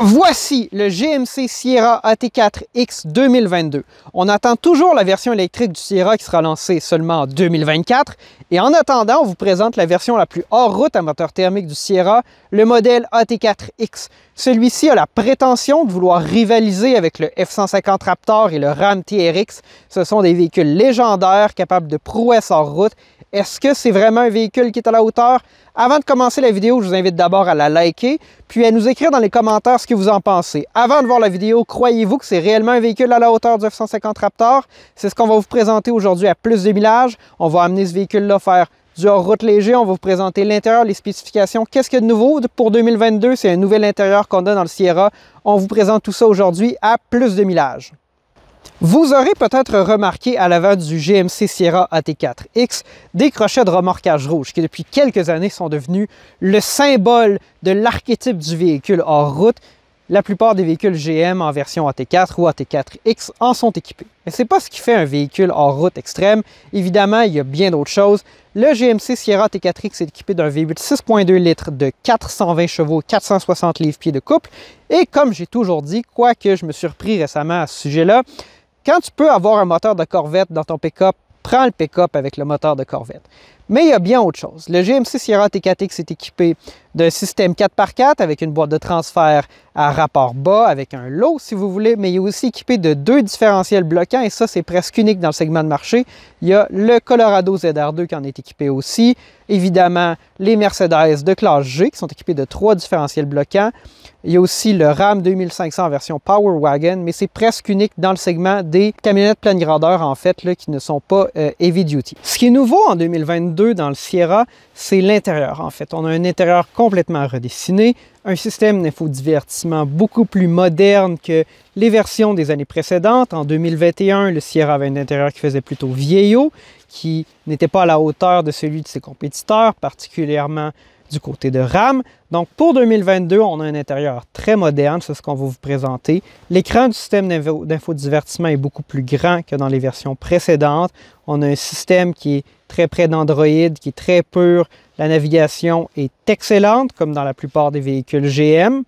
Voici le GMC Sierra AT4X 2022. On attend toujours la version électrique du Sierra qui sera lancée seulement en 2024. Et en attendant, on vous présente la version la plus hors route à moteur thermique du Sierra, le modèle AT4X. Celui-ci a la prétention de vouloir rivaliser avec le F-150 Raptor et le Ram TRX. Ce sont des véhicules légendaires capables de prouesses hors route. Est-ce que c'est vraiment un véhicule qui est à la hauteur? Avant de commencer la vidéo, je vous invite d'abord à la liker, puis à nous écrire dans les commentaires ce que vous en pensez. Avant de voir la vidéo, croyez-vous que c'est réellement un véhicule à la hauteur du F-150 Raptor? C'est ce qu'on va vous présenter aujourd'hui à plus de millage. On va amener ce véhicule-là faire du hors-route léger. On va vous présenter l'intérieur, les spécifications. Qu'est-ce qu'il y a de nouveau pour 2022? C'est un nouvel intérieur qu'on a dans le Sierra. On vous présente tout ça aujourd'hui à plus de millage. Vous aurez peut-être remarqué à l'avant du GMC Sierra AT4X des crochets de remorquage rouge qui depuis quelques années sont devenus le symbole de l'archétype du véhicule hors route. La plupart des véhicules GM en version AT4 ou AT4X en sont équipés. Mais ce n'est pas ce qui fait un véhicule hors route extrême. Évidemment, il y a bien d'autres choses. Le GMC Sierra AT4X est équipé d'un V8 6.2 litres de 420 chevaux, 460 livres-pieds de couple. Et comme j'ai toujours dit, quoique je me suis repris récemment à ce sujet-là, quand tu peux avoir un moteur de Corvette dans ton pick-up, prends le pick-up avec le moteur de Corvette. Mais il y a bien autre chose. Le GMC Sierra AT4X est équipé d'un système 4x4 avec une boîte de transfert à rapport bas, avec un lot si vous voulez, mais il est aussi équipé de deux différentiels bloquants et ça c'est presque unique dans le segment de marché. Il y a le Colorado ZR2 qui en est équipé aussi. Évidemment, les Mercedes de classe G qui sont équipés de trois différentiels bloquants. Il y a aussi le Ram 2500 en version Power Wagon, mais c'est presque unique dans le segment des camionnettes pleine grandeur, en fait, là, qui ne sont pas heavy duty. Ce qui est nouveau en 2022 dans le Sierra, c'est l'intérieur, en fait. On a un intérieur complètement redessiné, un système d'infodivertissement beaucoup plus moderne que les versions des années précédentes. En 2021, le Sierra avait un intérieur qui faisait plutôt vieillot, qui n'était pas à la hauteur de celui de ses compétiteurs, particulièrement du côté de Ram. Donc pour 2022, on a un intérieur très moderne, c'est ce qu'on va vous présenter. L'écran du système d'infodivertissement est beaucoup plus grand que dans les versions précédentes. On a un système qui est très près d'Android, qui est très pur. La navigation est excellente, comme dans la plupart des véhicules GM.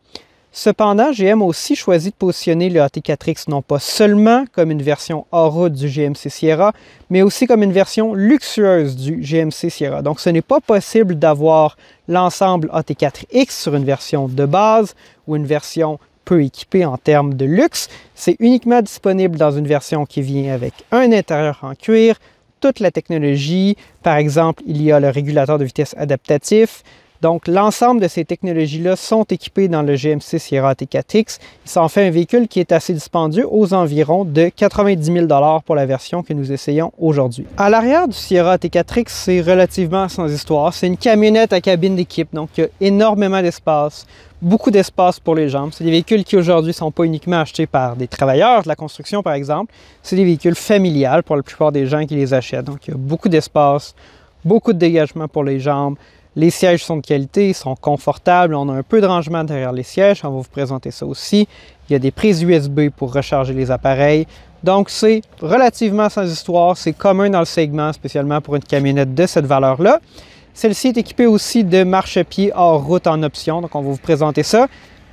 Cependant, GM a aussi choisi de positionner le AT4X non pas seulement comme une version hors route du GMC Sierra, mais aussi comme une version luxueuse du GMC Sierra. Donc ce n'est pas possible d'avoir l'ensemble AT4X sur une version de base ou une version peu équipée en termes de luxe. C'est uniquement disponible dans une version qui vient avec un intérieur en cuir, toute la technologie. Par exemple, il y a le régulateur de vitesse adaptatif. Donc, l'ensemble de ces technologies-là sont équipées dans le GMC Sierra AT4X. Ça en fait un véhicule qui est assez dispendieux, aux environs de 90 000 $ pour la version que nous essayons aujourd'hui. À l'arrière du Sierra AT4X, c'est relativement sans histoire. C'est une camionnette à cabine d'équipe, donc il y a énormément d'espace, beaucoup d'espace pour les jambes. C'est des véhicules qui aujourd'hui ne sont pas uniquement achetés par des travailleurs de la construction, par exemple. C'est des véhicules familiales pour la plupart des gens qui les achètent. Donc, il y a beaucoup d'espace, beaucoup de dégagement pour les jambes. Les sièges sont de qualité, ils sont confortables. On a un peu de rangement derrière les sièges. On va vous présenter ça aussi. Il y a des prises USB pour recharger les appareils. Donc, c'est relativement sans histoire. C'est commun dans le segment, spécialement pour une camionnette de cette valeur-là. Celle-ci est équipée aussi de marchepieds hors route en option. Donc, on va vous présenter ça.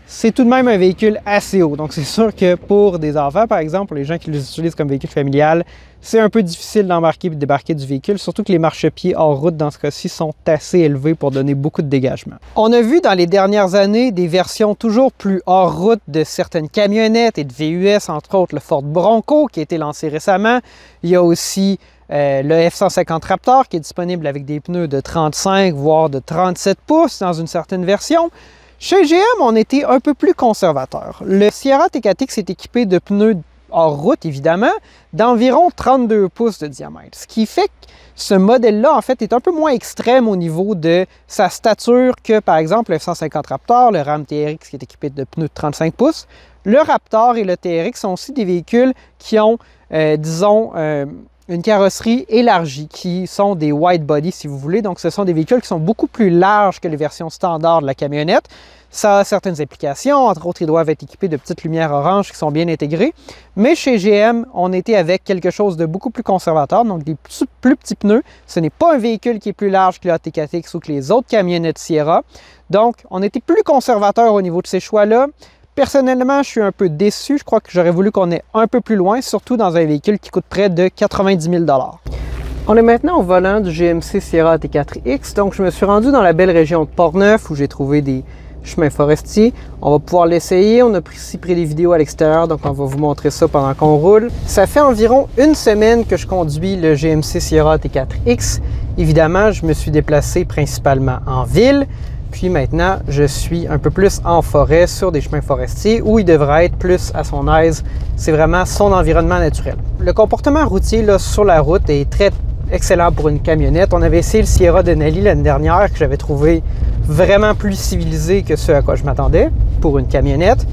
C'est tout de même un véhicule assez haut. Donc, c'est sûr que pour des enfants, par exemple, pour les gens qui les utilisent comme véhicule familial, c'est un peu difficile d'embarquer et de débarquer du véhicule, surtout que les marchepieds hors route, dans ce cas-ci, sont assez élevés pour donner beaucoup de dégagement. On a vu dans les dernières années des versions toujours plus hors route de certaines camionnettes et de VUS, entre autres le Ford Bronco qui a été lancé récemment. Il y a aussi le F-150 Raptor qui est disponible avec des pneus de 35 voire de 37 pouces dans une certaine version. Chez GM, on était un peu plus conservateur. Le Sierra AT4X est équipé de pneus hors route, évidemment, d'environ 32 pouces de diamètre. Ce qui fait que ce modèle-là, en fait, est un peu moins extrême au niveau de sa stature que, par exemple, le F-150 Raptor, le Ram TRX qui est équipé de pneus de 35 pouces. Le Raptor et le TRX sont aussi des véhicules qui ont, disons, une carrosserie élargie, qui sont des wide body si vous voulez. Donc ce sont des véhicules qui sont beaucoup plus larges que les versions standards de la camionnette. Ça a certaines implications, entre autres ils doivent être équipés de petites lumières oranges qui sont bien intégrées. Mais chez GM, on était avec quelque chose de beaucoup plus conservateur, donc des plus petits pneus. Ce n'est pas un véhicule qui est plus large que le AT4X ou que les autres camionnettes Sierra. Donc on était plus conservateur au niveau de ces choix-là. Personnellement, je suis un peu déçu. Je crois que j'aurais voulu qu'on ait un peu plus loin, surtout dans un véhicule qui coûte près de 90 000 $. On est maintenant au volant du GMC Sierra AT4X. Donc, je me suis rendu dans la belle région de Portneuf où j'ai trouvé des chemins forestiers. On va pouvoir l'essayer. On a aussi pris des vidéos à l'extérieur, donc on va vous montrer ça pendant qu'on roule. Ça fait environ une semaine que je conduis le GMC Sierra AT4X. Évidemment, je me suis déplacé principalement en ville. Puis maintenant, je suis un peu plus en forêt, sur des chemins forestiers, où il devrait être plus à son aise. C'est vraiment son environnement naturel. Le comportement routier là, sur la route est très excellent pour une camionnette. On avait essayé le Sierra Denali l'année dernière, que j'avais trouvé vraiment plus civilisé que ce à quoi je m'attendais pour une camionnette.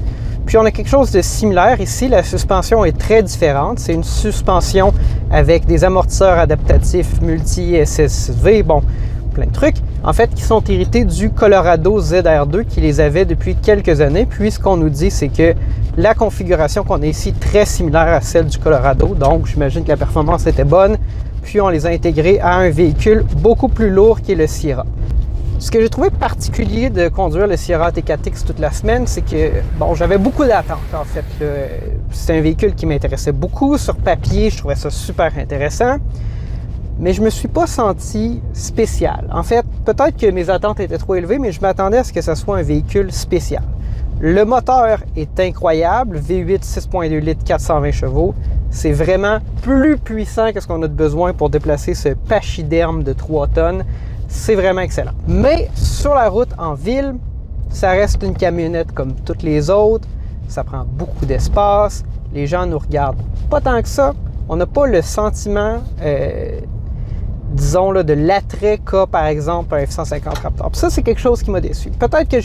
Puis on a quelque chose de similaire ici. La suspension est très différente. C'est une suspension avec des amortisseurs adaptatifs multi-SSV, bon, plein de trucs, en fait, qui sont hérités du Colorado ZR2 qui les avait depuis quelques années. Puis ce qu'on nous dit, c'est que la configuration qu'on a ici est très similaire à celle du Colorado. Donc j'imagine que la performance était bonne. Puis on les a intégrés à un véhicule beaucoup plus lourd qui est le Sierra. Ce que j'ai trouvé particulier de conduire le Sierra AT4X toute la semaine, c'est que, bon, j'avais beaucoup d'attentes en fait. C'est un véhicule qui m'intéressait beaucoup. Sur papier, je trouvais ça super intéressant. Mais je me suis pas senti spécial. En fait, peut-être que mes attentes étaient trop élevées, mais je m'attendais à ce que ce soit un véhicule spécial. Le moteur est incroyable, V8 6.2 litres, 420 chevaux. C'est vraiment plus puissant que ce qu'on a de besoin pour déplacer ce pachyderme de 3 tonnes. C'est vraiment excellent. Mais sur la route en ville, ça reste une camionnette comme toutes les autres. Ça prend beaucoup d'espace. Les gens nous regardent pas tant que ça. On n'a pas le sentiment, disons, là, de l'attrait qu'a par exemple un F-150 Raptor. Puis ça, c'est quelque chose qui m'a déçu. Peut-être que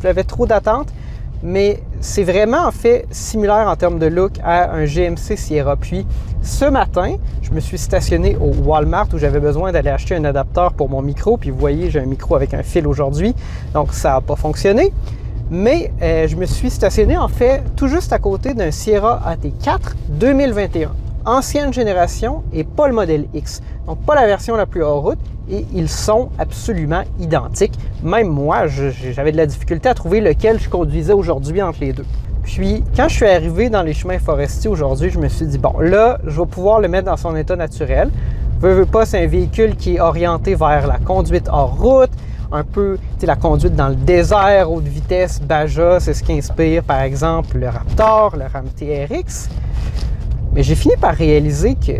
j'avais trop d'attentes, mais c'est vraiment en fait similaire en termes de look à un GMC Sierra. Puis ce matin, je me suis stationné au Walmart où j'avais besoin d'aller acheter un adapteur pour mon micro. Puis vous voyez, j'ai un micro avec un fil aujourd'hui, donc ça n'a pas fonctionné. Mais je me suis stationné en fait tout juste à côté d'un Sierra AT4 2021. Ancienne génération et pas le modèle X. Donc pas la version la plus hors route et ils sont absolument identiques. Même moi, j'avais de la difficulté à trouver lequel je conduisais aujourd'hui entre les deux. Puis quand je suis arrivé dans les chemins forestiers aujourd'hui, je me suis dit, bon là, je vais pouvoir le mettre dans son état naturel. Veux pas, c'est un véhicule qui est orienté vers la conduite hors route, un peu la conduite dans le désert, haute vitesse, Baja, c'est ce qui inspire par exemple le Raptor, le Ram TRX. Mais j'ai fini par réaliser que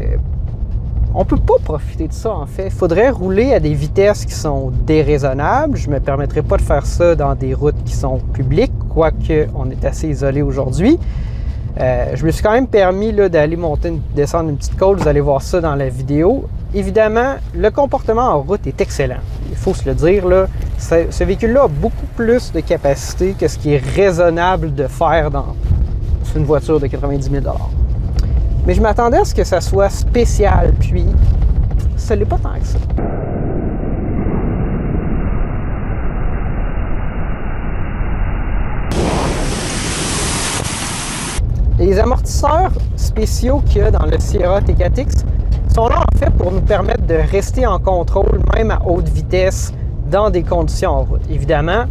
on ne peut pas profiter de ça, en fait. Il faudrait rouler à des vitesses qui sont déraisonnables. Je ne me permettrai pas de faire ça dans des routes qui sont publiques, quoique on est assez isolé aujourd'hui. Je me suis quand même permis d'aller descendre une petite côte. Vous allez voir ça dans la vidéo. Évidemment, le comportement en route est excellent. Il faut se le dire. Là, ce véhicule-là a beaucoup plus de capacité que ce qui est raisonnable de faire dans une voiture de 90 000 $. Mais je m'attendais à ce que ça soit spécial, puis ça l'est pas tant que ça. Les amortisseurs spéciaux qu'il y a dans le Sierra T4X sont là en fait pour nous permettre de rester en contrôle, même à haute vitesse, dans des conditions en route. Évidemment,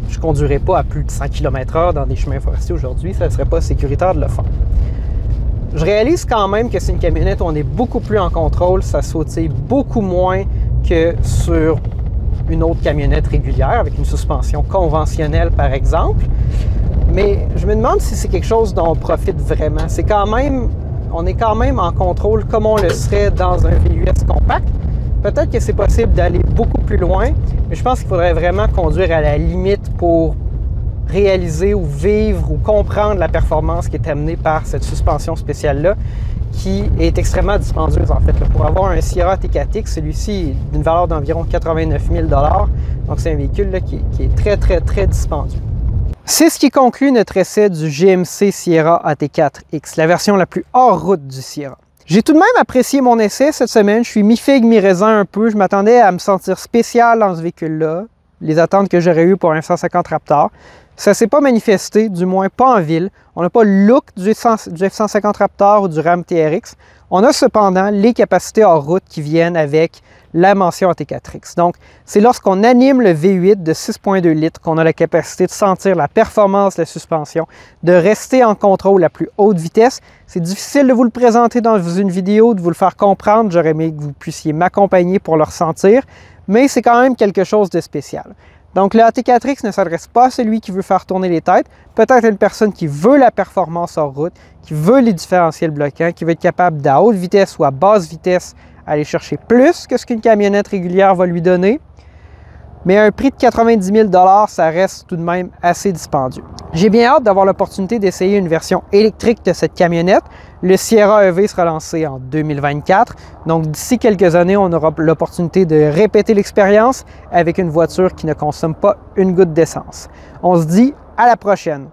je ne conduirais pas à plus de 100 km/h dans des chemins forestiers aujourd'hui, ça ne serait pas sécuritaire de le faire. Je réalise quand même que c'est une camionnette où on est beaucoup plus en contrôle, ça sautille beaucoup moins que sur une autre camionnette régulière avec une suspension conventionnelle par exemple. Mais je me demande si c'est quelque chose dont on profite vraiment. On est quand même en contrôle comme on le serait dans un VUS compact. Peut-être que c'est possible d'aller beaucoup plus loin, mais je pense qu'il faudrait vraiment conduire à la limite pour réaliser ou vivre ou comprendre la performance qui est amenée par cette suspension spéciale-là, qui est extrêmement dispendieuse en fait. Pour avoir un Sierra T4X, celui-ci est d'une valeur d'environ 89 000 $. Donc c'est un véhicule là, qui est très, très, très dispendieux. C'est ce qui conclut notre essai du GMC Sierra AT4X, la version la plus hors route du Sierra. J'ai tout de même apprécié mon essai cette semaine. Je suis mi-figue, mi-raisin un peu. Je m'attendais à me sentir spécial dans ce véhicule-là, les attentes que j'aurais eues pour un F-150 Raptor. Ça ne s'est pas manifesté, du moins pas en ville. On n'a pas le look du F-150 Raptor ou du Ram TRX. On a cependant les capacités hors route qui viennent avec la mention AT4X. Donc, c'est lorsqu'on anime le V8 de 6,2 litres qu'on a la capacité de sentir la performance de la suspension, de rester en contrôle à plus haute vitesse. C'est difficile de vous le présenter dans une vidéo, de vous le faire comprendre. J'aurais aimé que vous puissiez m'accompagner pour le ressentir, mais c'est quand même quelque chose de spécial. Donc, le AT4X ne s'adresse pas à celui qui veut faire tourner les têtes, peut-être une personne qui veut la performance hors route, qui veut les différentiels bloquants, qui veut être capable d'à haute vitesse ou à basse vitesse aller chercher plus que ce qu'une camionnette régulière va lui donner. Mais à un prix de 90 000 $, ça reste tout de même assez dispendieux. J'ai bien hâte d'avoir l'opportunité d'essayer une version électrique de cette camionnette. Le Sierra EV sera lancé en 2024. Donc d'ici quelques années, on aura l'opportunité de répéter l'expérience avec une voiture qui ne consomme pas une goutte d'essence. On se dit à la prochaine!